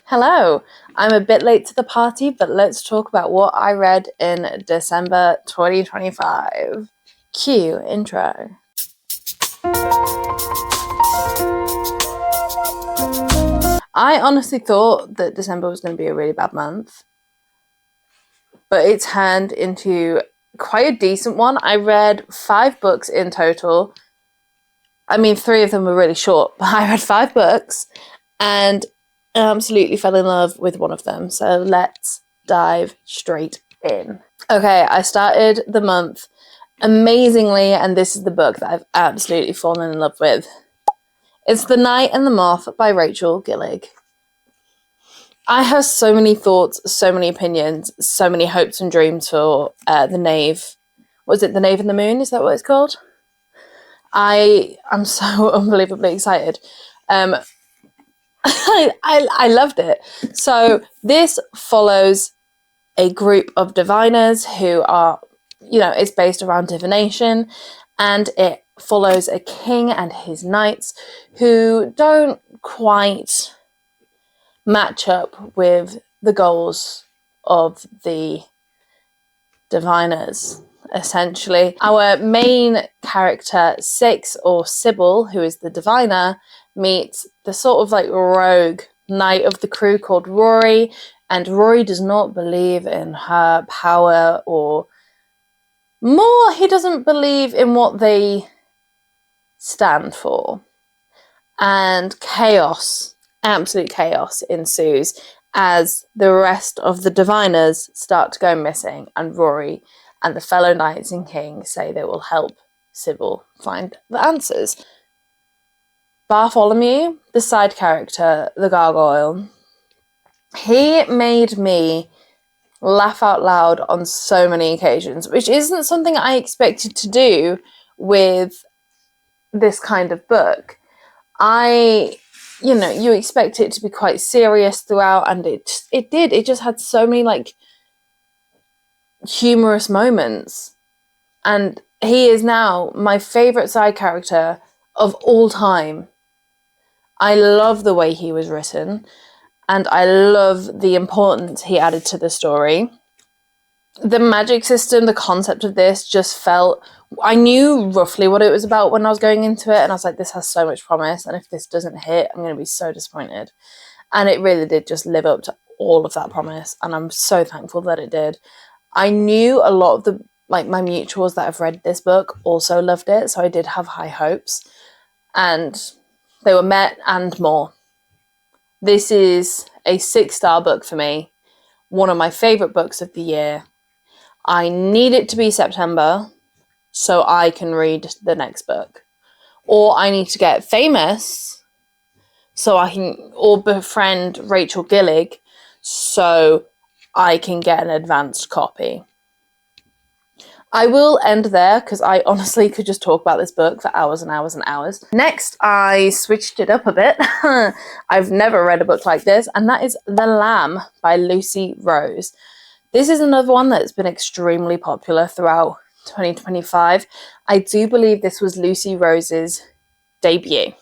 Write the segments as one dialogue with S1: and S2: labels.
S1: Hello, I'm a bit late to the party, but let's talk about what I read in December 2025. Cue intro. I honestly thought that December was going to be a really bad month, but it turned into quite a decent one. I read 5 books in total. I mean, 3 of them were really short, but I read 5 books and absolutely fell in love with one of them. So let's dive straight in. Okay, I started the month amazingly, and this is the book that I've absolutely fallen in love with. It's The Knight and the Moth by Rachel Gillig. I have so many thoughts, so many opinions, so many hopes and dreams for The Knave. Was it The Knave and the Moon? Is that what it's called? I am so unbelievably excited. I loved it. So this follows a group of diviners who are, it's based around divination, and it follows a king and his knights who don't quite match up with the goals of the diviners. Essentially, our main character, Six, or Sybil, who is the diviner, meets the sort of like rogue knight of the crew called Rory, and Rory does not believe in her power, or more, he doesn't believe in what they stand for. And chaos, absolute chaos ensues as the rest of the diviners start to go missing, and Rory and the fellow knights and kings say they will help Sybil find the answers. Bartholomew, the side character, the gargoyle, he made me laugh out loud on so many occasions, which isn't something I expected to do with this kind of book. You expect it to be quite serious throughout, and it did. It just had so many like humorous moments, and he is now my favorite side character of all time. I love the way he was written, and I love the importance he added to the story. The magic system, the concept of this just felt... I knew roughly what it was about when I was going into it, and I was like, this has so much promise, and if this doesn't hit, I'm going to be so disappointed. And it really did just live up to all of that promise, and I'm so thankful that it did. I knew a lot of my mutuals that have read this book also loved it, so I did have high hopes, and they were met and more. This is a 6-star book for me, one of my favourite books of the year. I need it to be September so I can read the next book. Or I need to get famous so I can, or befriend Rachel Gillig so I can get an advanced copy. I will end there because I honestly could just talk about this book for hours and hours and hours. Next, I switched it up a bit. I've never read a book like this, and that is The Lamb by Lucy Rose. This is another one that's been extremely popular throughout 2025. I do believe this was Lucy Rose's debut.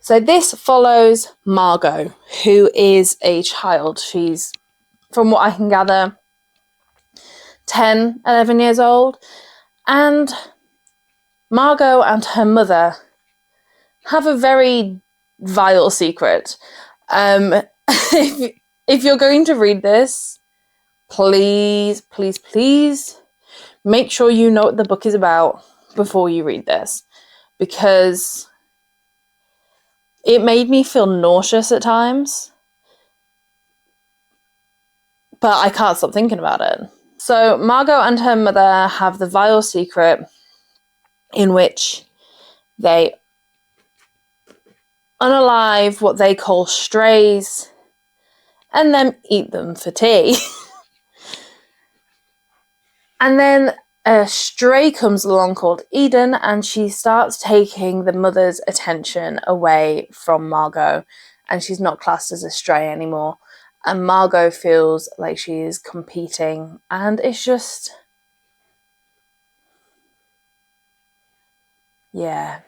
S1: So this follows Margot, who is a child. She's, from what I can gather, 10, 11 years old. And Margot and her mother have a very vile secret. If you're going to read this, please, please, please make sure you know what the book is about before you read this, because it made me feel nauseous at times, but I can't stop thinking about it. So Margot and her mother have the vile secret in which they unalive what they call strays and then eat them for tea. And then a stray comes along called Eden, and she starts taking the mother's attention away from Margot, and she's not classed as a stray anymore. And Margot feels like she is competing, and it's just... yeah.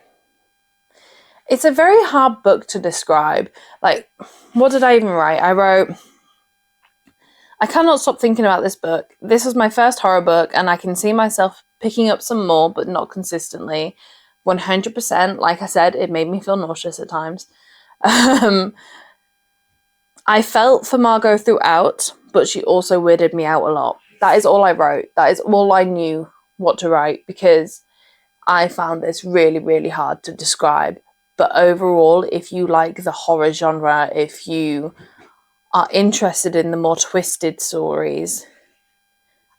S1: It's a very hard book to describe. Like, what did I even write? I wrote, I cannot stop thinking about this book. This was my first horror book, and I can see myself picking up some more, but not consistently. 100%. Like I said, it made me feel nauseous at times. I felt for Margot throughout, but she also weirded me out a lot. That is all I wrote. That is all I knew what to write, because I found this really, really hard to describe. But overall, if you like the horror genre, if you are interested in the more twisted stories,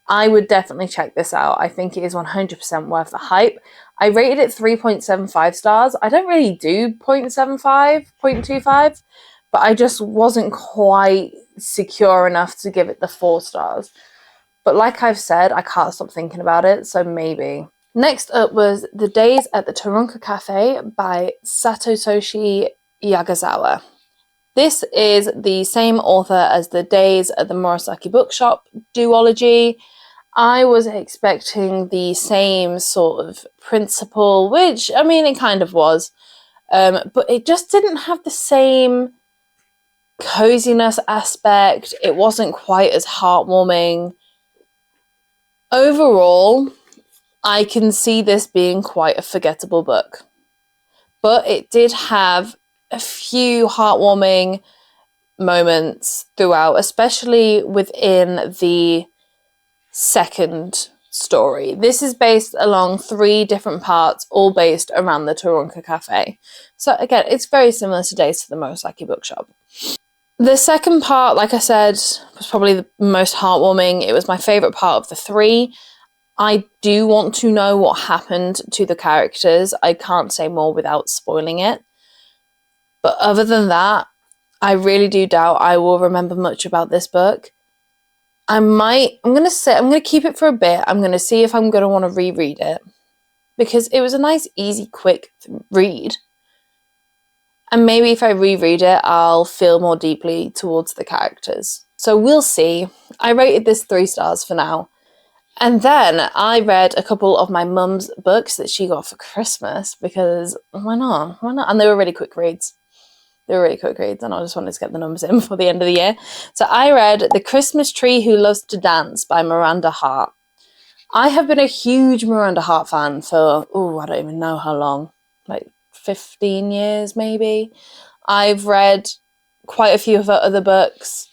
S1: I would definitely check this out. I think it is 100% worth the hype. I rated it 3.75 stars. I don't really do 0.75, 0.25, but I just wasn't quite secure enough to give it the 4 stars. But like I've said, I can't stop thinking about it, so maybe. Next up was The Days at the Tarunka Cafe by Satoshi Yagasawa. This is the same author as The Days at the Murasaki Bookshop duology. I was expecting the same sort of principle, which, I mean, it kind of was, but it just didn't have the same coziness aspect. It wasn't quite as heartwarming. Overall, I can see this being quite a forgettable book, but it did have a few heartwarming moments throughout, especially within the second story. This is based along 3 different parts, all based around the Tarunka Cafe. So again, it's very similar to Days to the Murasaki Bookshop. The second part, like I said, was probably the most heartwarming. It was my favourite part of the 3. I do want to know what happened to the characters. I can't say more without spoiling it. But other than that, I really do doubt I will remember much about this book. I'm going to keep it for a bit. I'm going to see if I'm going to want to reread it, because it was a nice, easy, quick read. And maybe if I reread it, I'll feel more deeply towards the characters. So we'll see. I rated this 3 stars for now. And then I read a couple of my mum's books that she got for Christmas, because why not? Why not? And they were really quick reads. And I just wanted to get the numbers in before the end of the year. So I read The Christmas Tree Who Loves to Dance by Miranda Hart. I have been a huge Miranda Hart fan for, I don't even know how long, like 15 years maybe. I've read quite a few of her other books,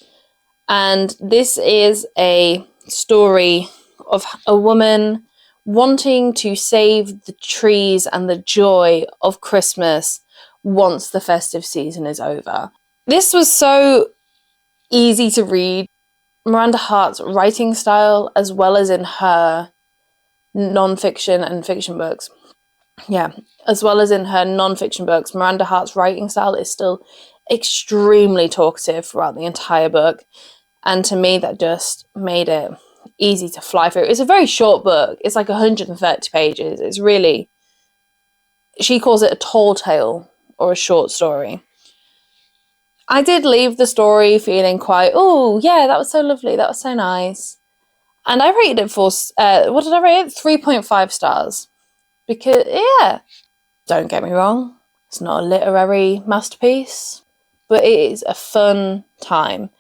S1: and this is a story of a woman wanting to save the trees and the joy of Christmas once the festive season is over. This was so easy to read. Miranda Hart's writing style, as well as in her non-fiction and fiction books, Miranda Hart's writing style is still extremely talkative throughout the entire book. And to me, that just made it easy to fly through. It's a very short book. It's like 130 pages. It's really, she calls it a tall tale or a short story. I did leave the story feeling quite, that was so lovely. That was so nice. And I rated it for, 3.5 stars. Because, don't get me wrong, it's not a literary masterpiece, but it is a fun time.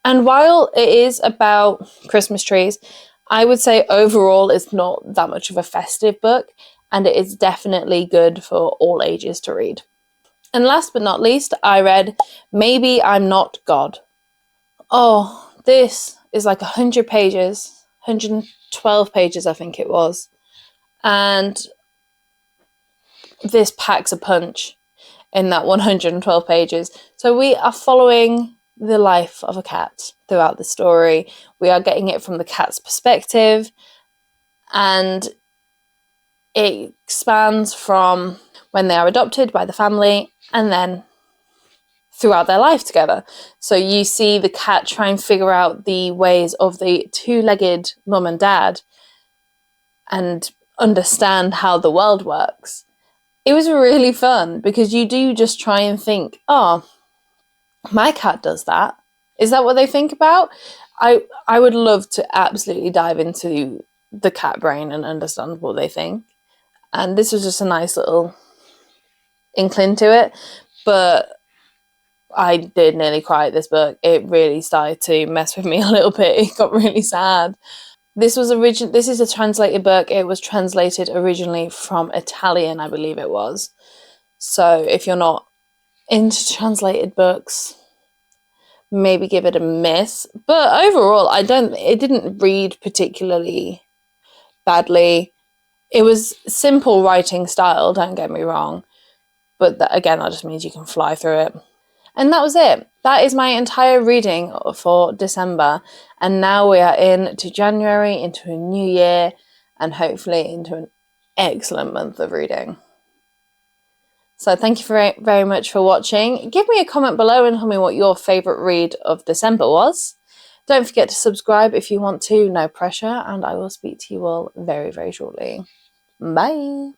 S1: And while it is about Christmas trees, I would say overall it's not that much of a festive book, and it is definitely good for all ages to read. And last but not least, I read Maybe I'm Not God. Oh, this is like 100 pages, 112 pages I think it was. And this packs a punch in that 112 pages. So we are following the life of a cat throughout the story. We are getting it from the cat's perspective, and it expands from when they are adopted by the family and then throughout their life together. So you see the cat try and figure out the ways of the 2-legged mum and dad and understand how the world works. It was really fun, because you do just try and think, my cat does that. Is that what they think about? I would love to absolutely dive into the cat brain and understand what they think. And this was just a nice little inclined to it, but I did nearly cry at this book. It really started to mess with me a little bit. It got really sad. This is a translated book. It was translated originally from Italian, I believe it was. So if you're not into translated books, maybe give it a miss. But overall, it didn't read particularly badly. It was simple writing style, don't get me wrong. But again, that just means you can fly through it. And that was it. That is my entire reading for December. And now we are into January, into a new year, and hopefully into an excellent month of reading. So thank you very, very much for watching. Give me a comment below and tell me what your favourite read of December was. Don't forget to subscribe if you want to, no pressure, and I will speak to you all very, very shortly. Bye.